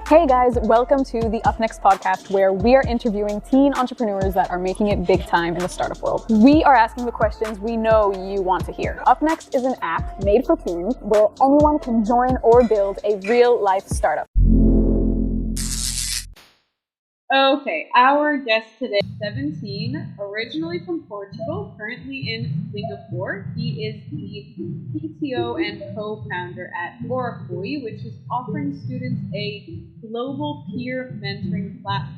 Hey guys, welcome to the Up Next podcast, where we are interviewing teen entrepreneurs that are making it big time in the startup world. We are asking the questions we know you want to hear. Up Next is an app made for teens where anyone can join or build a real life startup. Okay, our guest today, 17, originally from Portugal, currently in Singapore. He is the CTO and co-founder at Oracui, which is offering students a global peer mentoring platform.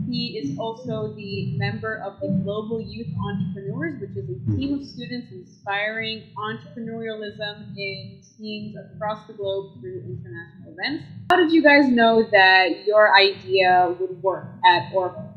He is also the member of the Global Youth Entrepreneurs, which is a team of students inspiring entrepreneurialism in teams across the globe through international events. How did you guys know that your idea would work at Oracle?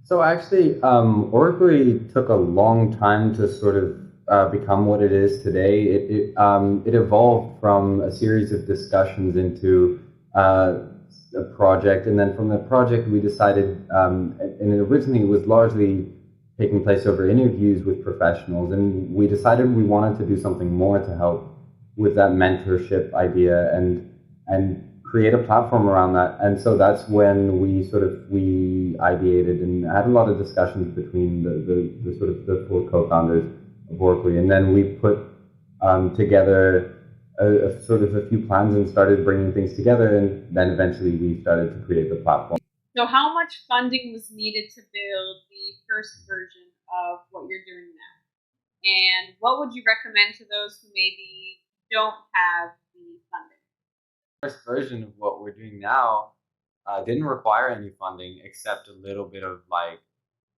So actually, Oracui took a long time to sort of become what it is today. It evolved from a series of discussions into a project, and then from the project we decided, and it originally was largely taking place over interviews with professionals, and we decided we wanted to do something more to help with that mentorship idea and create a platform around that. And so that's when we ideated and had a lot of discussions between the four co-founders of Oracui, and then we put together a few plans and started bringing things together, and then eventually we started to create the platform. So how much funding was needed to build the first version of what you're doing now? And what would you recommend to those who maybe don't have the funding? The first version of what we're doing now didn't require any funding except a little bit of like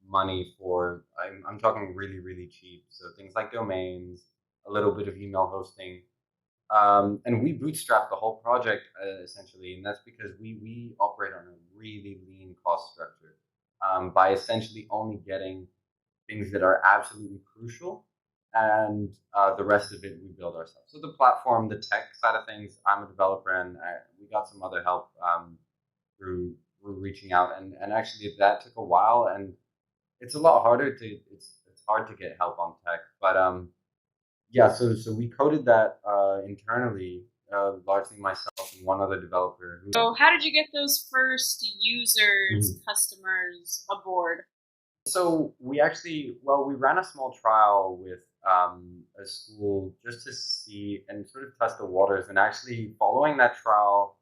money for, I'm talking really, really cheap. So things like domains, a little bit of email hosting. And we bootstrap the whole project essentially, and that's because we operate on a really lean cost structure by essentially only getting things that are absolutely crucial, and the rest of it we build ourselves. So the platform, the tech side of things, I'm a developer, and we got some other help through reaching out, and actually that took a while, and it's a lot harder it's hard to get help on tech, but yeah, so we coded that internally, largely myself and one other developer. So how did you get those first users, customers aboard? So we ran a small trial with a school just to see and sort of test the waters. And actually following that trial,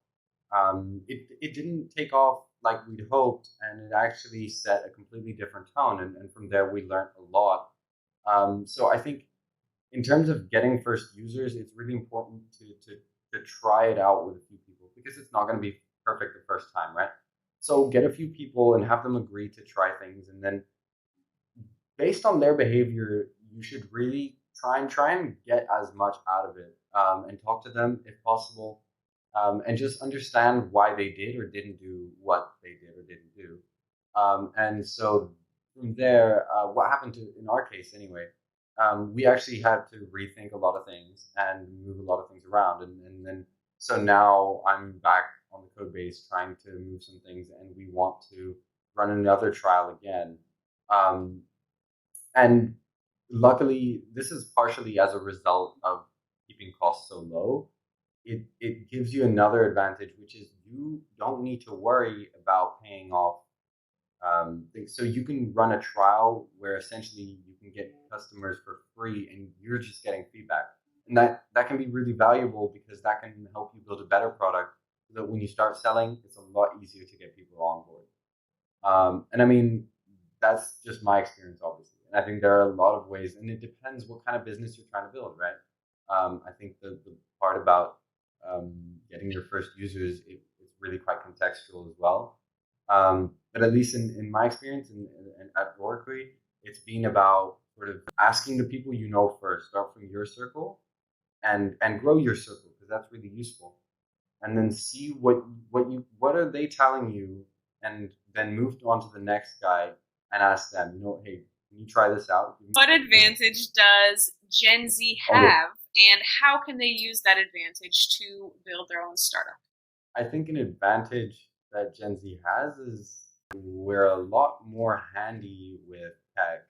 it didn't take off like we'd hoped, and it actually set a completely different tone. And from there, we learned a lot. So I think in terms of getting first users, it's really important to try it out with a few people, because it's not going to be perfect the first time, right? So get a few people and have them agree to try things, and then based on their behavior, you should really try and get as much out of it, and talk to them if possible, and just understand why they did or didn't do what they did or didn't do. And so from there, what happened in our case anyway, we actually had to rethink a lot of things and move a lot of things around. And then, so now I'm back on the code base trying to move some things, and we want to run another trial again. And luckily, this is partially as a result of keeping costs so low. It gives you another advantage, which is you don't need to worry about paying off things. So you can run a trial where essentially you can get customers for free, and you're just getting feedback. And that can be really valuable, because that can help you build a better product, so that when you start selling, it's a lot easier to get people on board. And I mean, that's just my experience, obviously. And I think there are a lot of ways, and it depends what kind of business you're trying to build, right? I think the part about getting your first users, it's really quite contextual as well. But at least in my experience and at Oracui, it's been about sort of asking the people you know first. Start from your circle and grow your circle, because that's really useful. And then see what are they telling you, and then move on to the next guy and ask them, hey, can you try this out? What advantage does Gen Z have, and how can they use that advantage to build their own startup? I think an advantage that Gen Z has is we're a lot more handy with tech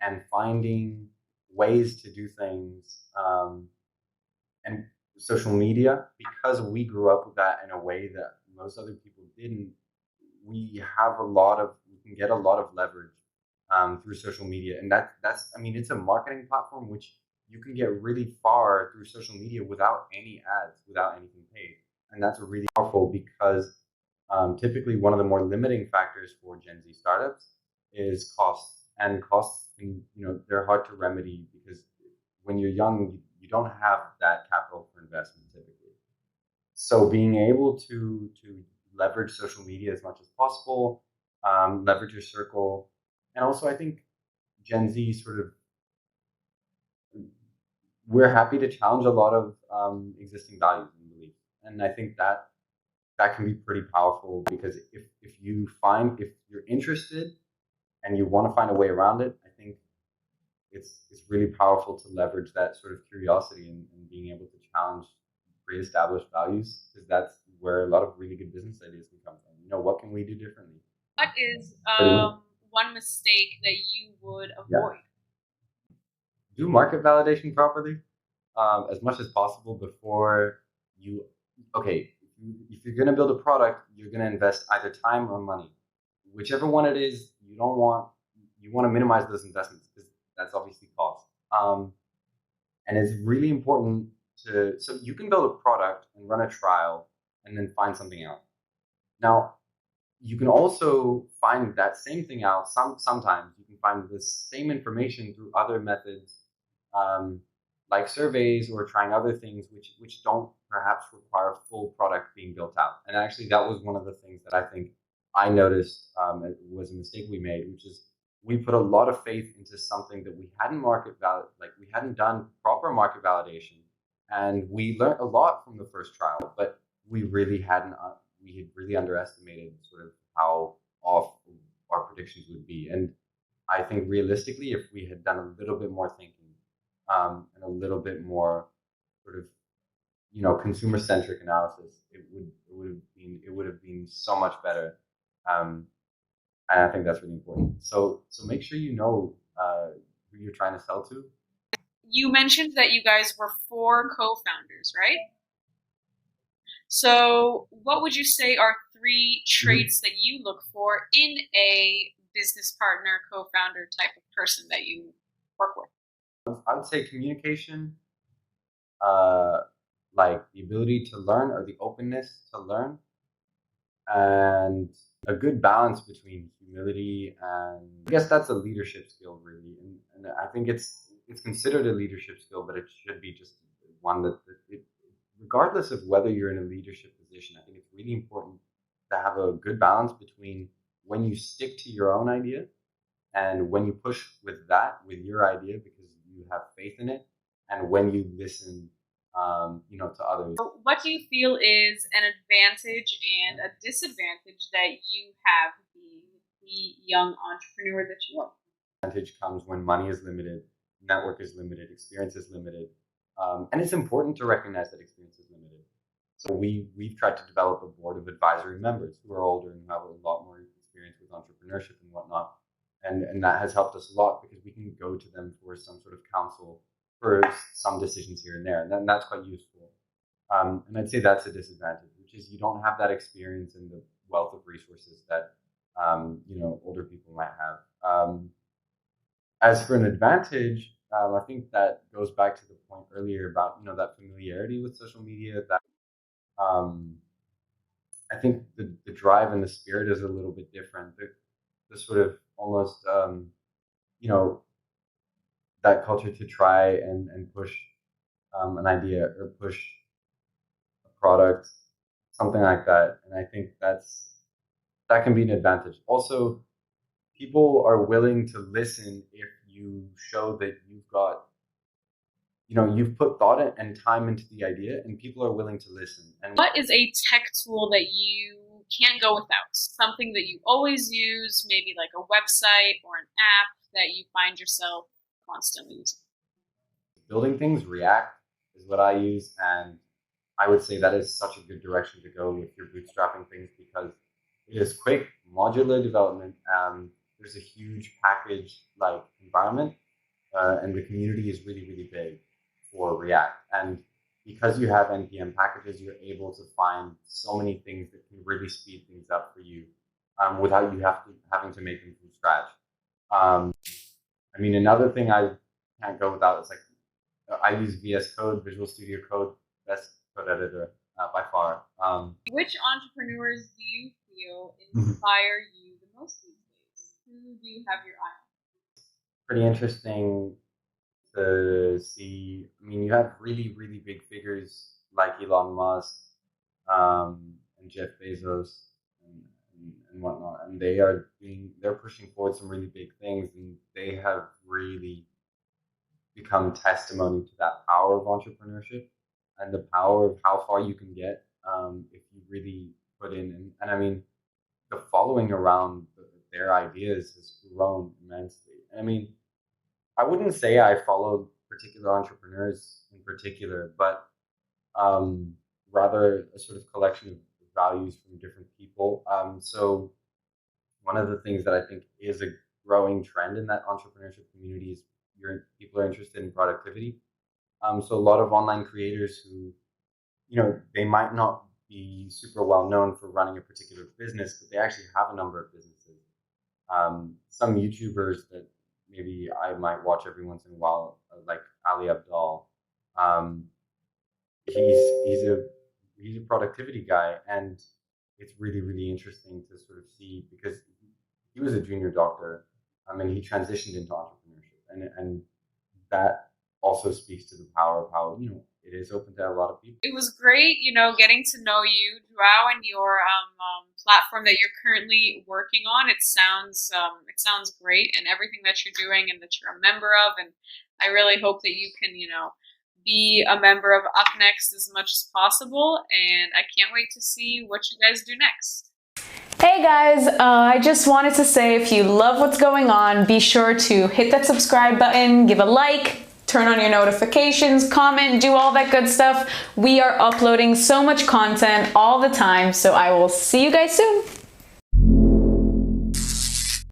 and finding ways to do things, and social media, because we grew up with that in a way that most other people didn't, we can get a lot of leverage through social media, and that's I mean, it's a marketing platform which you can get really far through social media without any ads, without anything paid, and that's really powerful because typically one of the more limiting factors for Gen Z startups is costs, and costs they're hard to remedy because when you're young, you don't have that capital for investment typically. So being able to leverage social media as much as possible, leverage your circle, and also I think Gen Z sort of we're happy to challenge a lot of existing values and beliefs, and I think that can be pretty powerful because if you're interested and you want to find a way around it, I think it's really powerful to leverage that sort of curiosity and being able to challenge pre-established values because that's where a lot of really good business ideas can come from. What can we do differently? What is one mistake that you would avoid? Do market validation properly as much as possible before you. Okay, if you're going to build a product, you're going to invest either time or money, whichever one it is. You want to minimize those investments because that's obviously cost. And it's really important so you can build a product and run a trial and then find something out. Now, you can also find that same thing out. Sometimes you can find the same information through other methods, like surveys or trying other things, which don't perhaps require full product being built out. And actually, that was one of the things that I think I noticed it was a mistake we made, which is we put a lot of faith into something that we hadn't we hadn't done proper market validation, and we learned a lot from the first trial, but we had really underestimated sort of how off our predictions would be. And I think realistically, if we had done a little bit more thinking and a little bit more sort of consumer centric analysis, it would have been so much better. And I think that's really important. So make sure you know who you're trying to sell to. You mentioned that you guys were 4 co-founders, right? So what would you say are 3 traits that you look for in a business partner, co-founder type of person that you work with? I would say communication, like the ability to learn or the openness to learn, and a good balance between humility and I guess that's a leadership skill really, and I think it's considered a leadership skill, but it should be just one that regardless of whether you're in a leadership position, I think it's really important to have a good balance between when you stick to your own idea and when you push with your idea because you have faith in it, and when you listen to others. What do you feel is an advantage and a disadvantage that you have being the young entrepreneur that you are? Advantage comes when money is limited, network is limited, experience is limited, and it's important to recognize that experience is limited. So we've tried to develop a board of advisory members who are older and have a lot more experience with entrepreneurship and whatnot, and that has helped us a lot because we can go to them for some sort of counsel for some decisions here and there, and then that's quite useful. And I'd say that's a disadvantage, which is you don't have that experience and the wealth of resources that older people might have. As for an advantage, I think that goes back to the point earlier about that familiarity with social media. That I think the drive and the spirit is a little bit different. The sort of almost that culture to try and push an idea or push a product, something like that. And I think that can be an advantage. Also, people are willing to listen if you show that you've put thought and time into the idea, and people are willing to listen. And what is a tech tool that you can't go without? Something that you always use, maybe like a website or an app that you find yourself constantly using? Building things, React is what I use, and I would say that is such a good direction to go with your bootstrapping things because it is quick, modular development. There's a huge package environment, and the community is really, really big for React. And because you have NPM packages, you're able to find so many things that can really speed things up for you without you having to make them from scratch. I mean, another thing I can't go without is like I use VS Code, Visual Studio Code, best code editor by far. Which entrepreneurs do you feel inspire you the most these days? Who do you have your eye on? Pretty interesting to see. I mean, you have really, really big figures like Elon Musk and Jeff Bezos and whatnot, and they're pushing forward some really big things, and they have really become testimony to that power of entrepreneurship and the power of how far you can get if you really put in. And I mean, the following around their ideas has grown immensely. I mean, I wouldn't say I follow particular entrepreneurs in particular, but rather a sort of collection of values from different people. So one of the things that I think is a growing trend in that entrepreneurship community is people are interested in productivity. So a lot of online creators who, they might not be super well known for running a particular business, but they actually have a number of businesses. Some YouTubers that maybe I might watch every once in a while, like Ali Abdal. He's a productivity guy, and it's really, really interesting to sort of see, because he was a junior doctor, and he transitioned into entrepreneurship, and that also speaks to the power of how it is open to a lot of people. It was great, getting to know you, Joao, and your platform that you're currently working on. It sounds great, and everything that you're doing and that you're a member of. And I really hope that you can, be a member of Up Next as much as possible. And I can't wait to see what you guys do next. Hey guys, I just wanted to say, if you love what's going on, be sure to hit that subscribe button, give a like, turn on your notifications, comment, do all that good stuff. We are uploading so much content all the time, so I will see you guys soon.